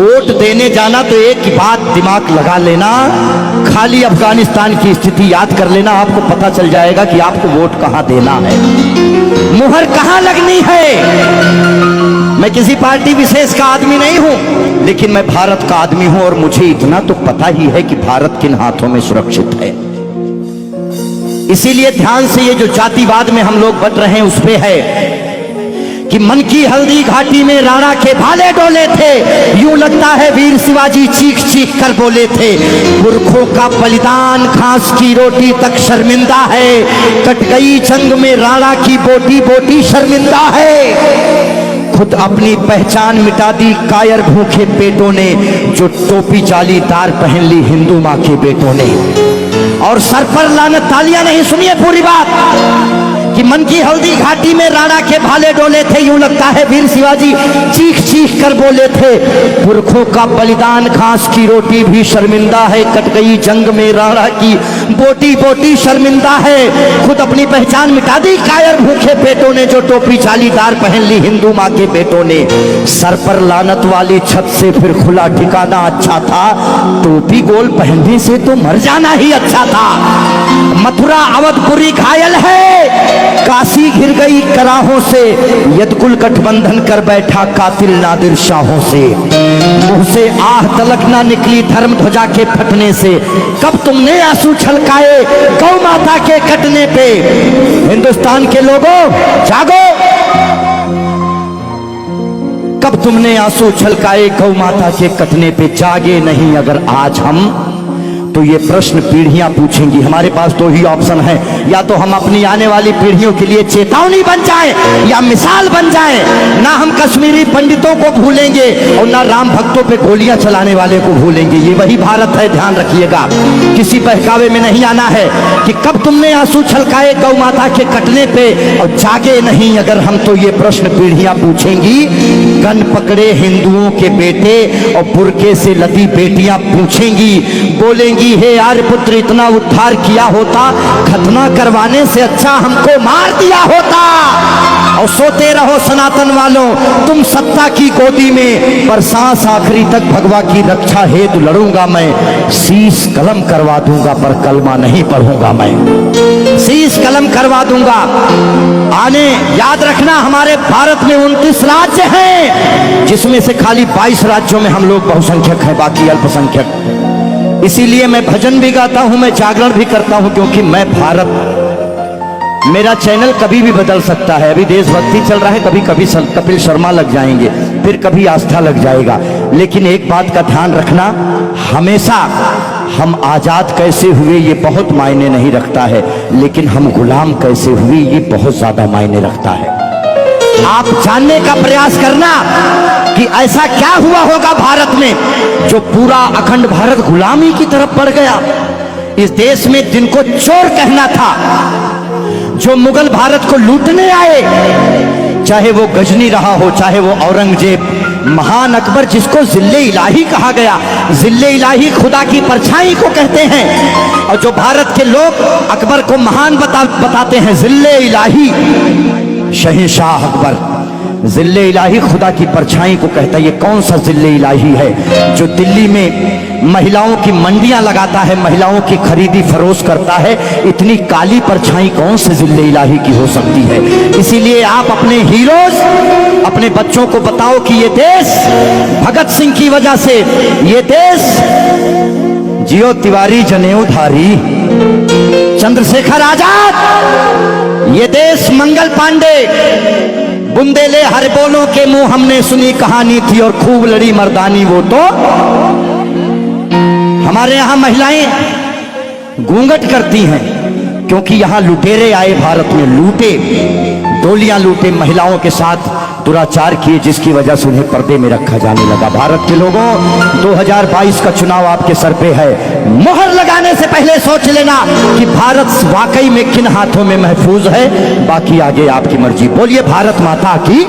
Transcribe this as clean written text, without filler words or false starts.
Vote देने जाना तो एक ही बात दिमाग लगा लेना, खाली अफगानिस्तान की स्थिति याद कर लेना, आपको पता चल जाएगा कि आपको वोट कहां देना है, मुहर कहां लगनी है। मैं किसी पार्टी विशेष का आदमी नहीं हूं, लेकिन मैं भारत का आदमी हूं और मुझे इतना तो पता ही है कि भारत किन हाथों में सुरक्षित है। इसीलिए ध्यान से ये जो जातिवाद में हम लोग बट रहे हैं उस पे है कि मन की हल्दी घाटी में राणा के भाले डोले थे, यूं लगता है वीर शिवाजी चीख चीख कर बोले थे। पुरखों का बलिदान घास की रोटी तक शर्मिंदा है, कट गई जंग में राणा की बोटी बोटी शर्मिंदा है। खुद अपनी पहचान मिटा दी कायर भूखे पेटों ने, जो टोपी जालीदार पहन ली हिंदू मां के बेटों ने। और सर पर लानत, तालियां नहीं, सुनिए पूरी बात, कि मन की हल्दी घाटी में राणा के भाले डोले थे, यूं लगता है वीर शिवाजी चीख चीख कर बोले थे। पुरखों का बलिदान घास की रोटी भी शर्मिंदा है, कट गई जंग में राणा की बोटी बोटी शर्मिंदा है। खुद अपनी पहचान मिटा दी कायर भूखे पेटों ने, जो टोपी जालीदार पहन ली हिंदू मां के बेटों ने। सर पर लानत वाली छत से फिर खुला ठिकाना अच्छा था, टोपी गोल पहनने से तो मर जाना ही अच्छा था। मथुरा अवधपुरी घायल है, काशी घिर गई कराहों से, यदकुल गठबंधन कर बैठा कातिल नादिर शाहों से। मुंह से आह तलक ना निकली धर्म ध्वजा के फटने से, कब तुमने आंसू छलकाए गौ माता के कटने पे। हिंदुस्तान के लोगों जागो, कब तुमने आंसू छलकाए गौ माता के कटने पे। जागे नहीं अगर आज हम, तो ये प्रश्न पीढ़ियां पूछेंगी। हमारे पास दो ही ऑप्शन है, या तो हम अपनी आने वाली पीढ़ियों के लिए चेतावनी बन जाएं या मिसाल बन जाएं। ना हम कश्मीरी पंडितों को भूलेंगे और ना राम भक्तों पे गोलियां चलाने वाले को भूलेंगे। ये वही भारत है, ध्यान रखिएगा, किसी बहकावे में नहीं आना है कि कब तुमने आंसू छलकाए गौ माता के कटने पे। और जागे नहीं अगर हम, तो ये प्रश्न पीढ़ियां पूछेंगी। गन पकड़े हिंदुओं के बेटे और बुरके से लदी बेटियां पूछेंगी, बोलेंगी हे आर्य पुत्र इतना उद्धार किया होता, खतना करवाने से अच्छा हमको मार दिया होता। और सोते रहो सनातन वालों तुम सत्ता की गोदी में, पर सांस आखिरी तक भगवा की रक्षा हेतु लड़ूंगा मैं। शीश कलम करवा दूंगा पर कलमा नहीं पढ़ूंगा मैं, शीश कलम करवा दूंगा। आने याद रखना, हमारे भारत में 29 राज्य हैं, जिसमें से खाली 22 राज्यों में हम लोग बहुसंख्यक हैं, बाकी अल्पसंख्यक। इसीलिए मैं भजन भी गाता हूं, मैं जागरण भी करता हूं, क्योंकि मैं भारत, मेरा चैनल कभी भी बदल सकता है। अभी देशभक्ति चल रहा है, कभी कभी कपिल शर्मा लग जाएंगे, फिर कभी आस्था लग जाएगा। लेकिन एक बात का ध्यान रखना, हमेशा हम आजाद कैसे हुए ये बहुत मायने नहीं रखता है, लेकिन हम गुलाम कैसे हुए ये बहुत ज्यादा मायने रखता है। आप जानने का प्रयास करना कि ऐसा क्या हुआ होगा भारत में जो पूरा अखंड भारत गुलामी की तरफ बढ़ गया। इस देश में जिनको चोर कहना था, जो मुगल भारत को लूटने आए, चाहे वो गजनी रहा हो, चाहे वो औरंगजेब, महान अकबर जिसको जिल्ले इलाही कहा गया, जिल्ले इलाही खुदा की परछाई को कहते हैं। और जो भारत के लोग अकबर को महान बताते हैं, जिल्ले इलाही शहंशाह अकबर, जिल्ले इलाही खुदा की परछाई को कहता है। ये कौन सा जिल्ले इलाही है जो दिल्ली में महिलाओं की मंडियां लगाता है, महिलाओं की खरीदी फरोश करता है? इतनी काली परछाई कौन से जिल्ले इलाही की हो सकती है? इसीलिए आप अपने हीरोज, अपने बच्चों को बताओ कि ये देश भगत सिंह की वजह से, ये देश जियो तिवारी जनेऊधारी चंद्रशेखर आजाद, ये देश मंगल पांडे, बुंदेले हर बोलों के मुंह हमने सुनी कहानी थी और खूब लड़ी मर्दानी वो तो। हमारे यहां महिलाएं घूंघट करती हैं क्योंकि यहां लुटेरे आए, भारत में लूटे, डोलियां लूटे, महिलाओं के साथ दुराचार किए, जिसकी वजह से उन्हें पर्दे में रखा जाने लगा। भारत के लोगों, 2022 का चुनाव आपके सर पे है। मोहर लगाने से पहले सोच लेना कि भारत वाकई में किन हाथों में महफूज है। बाकी आगे आपकी मर्जी। बोलिए भारत माता की।